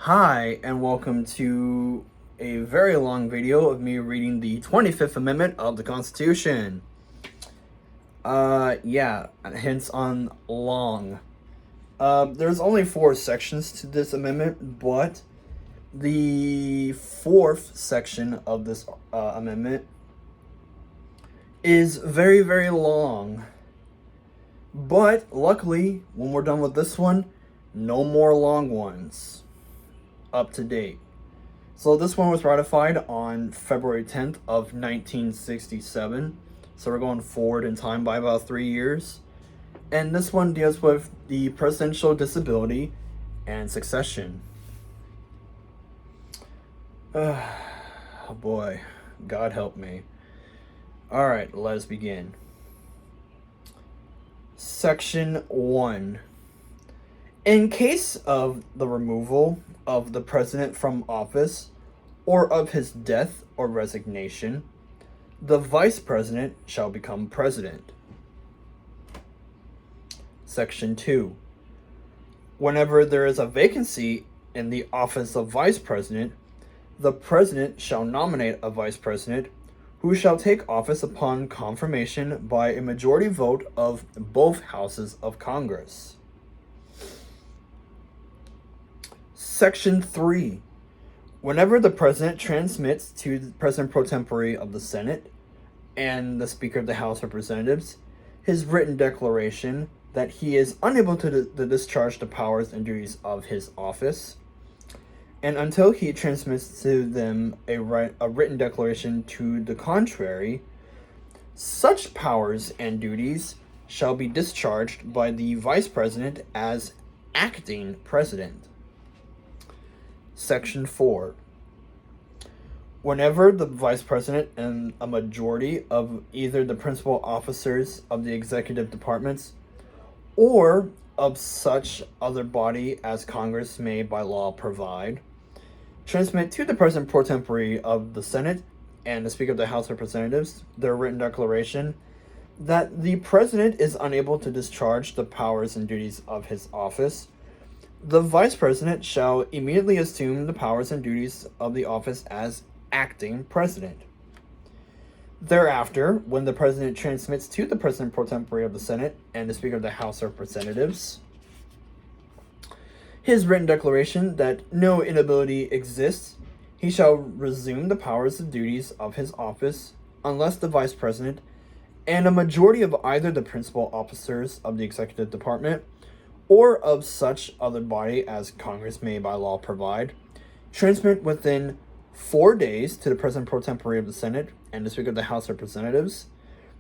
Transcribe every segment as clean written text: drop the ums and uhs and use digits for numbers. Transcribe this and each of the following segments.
Hi, and welcome to a very long video of me reading the 25th Amendment of the Constitution. Yeah, hence on long. There's only 4 sections to this amendment, but the 4th section of this amendment is very, very long. But luckily, when we're done with this one, no more long ones. Up to date. So this one was ratified on February 10th of 1967. So we're going forward in time by about 3 years. And this one deals with the presidential disability and succession. Oh boy, God help me. Alright, let us begin. Section 1. In case of the removal of the president from office or of his death or resignation, the vice president shall become president. Section 2. Whenever there is a vacancy in the office of vice president, the president shall nominate a vice president who shall take office upon confirmation by a majority vote of both houses of Congress. Section 3. Whenever the President transmits to the President pro tempore of the Senate and the Speaker of the House of Representatives his written declaration that he is unable to discharge the powers and duties of his office, and until he transmits to them a written declaration to the contrary, such powers and duties shall be discharged by the Vice President as acting President. Section 4. Whenever the Vice President and a majority of either the principal officers of the executive departments or of such other body as Congress may by law provide, transmit to the President pro tempore of the Senate and the Speaker of the House of Representatives their written declaration that the President is unable to discharge the powers and duties of his office, the Vice President shall immediately assume the powers and duties of the office as acting President. Thereafter, when the President transmits to the President pro tempore of the Senate and the Speaker of the House of Representatives his written declaration that no inability exists, he shall resume the powers and duties of his office unless the Vice President and a majority of either the principal officers of the executive department or of such other body as Congress may by law provide, transmit within 4 days to the President pro tempore of the Senate and the Speaker of the House of Representatives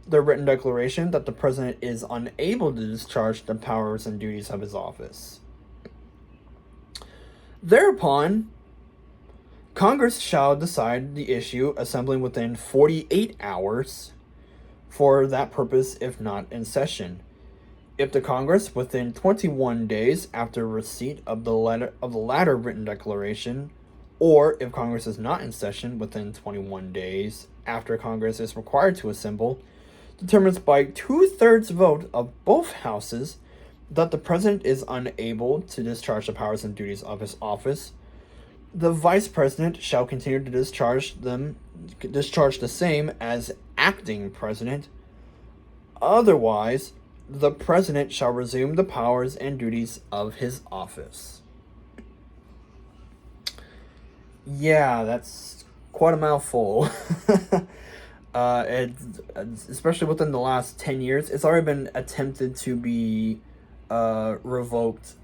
the written declaration that the President is unable to discharge the powers and duties of his office. Thereupon, Congress shall decide the issue, assembling within 48 hours for that purpose if not in session. If the Congress, within 21 days after receipt of the latter written declaration, or if Congress is not in session within 21 days after Congress is required to assemble, determines by 2/3 vote of both houses that the President is unable to discharge the powers and duties of his office, the Vice President shall continue to discharge the same as acting President. Otherwise, the President shall resume the powers and duties of his office. Yeah, that's quite a mouthful. Especially within the last 10 years, it's already been attempted to be revoked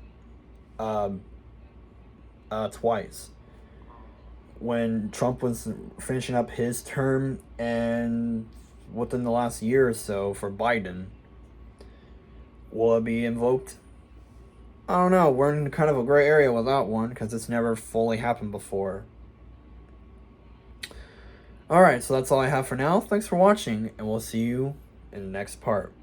twice. When Trump was finishing up his term and within the last year or so for Biden. Will it be invoked? I don't know. We're in kind of a gray area with that one because it's never fully happened before. Alright, so that's all I have for now. Thanks for watching, and we'll see you in the next part.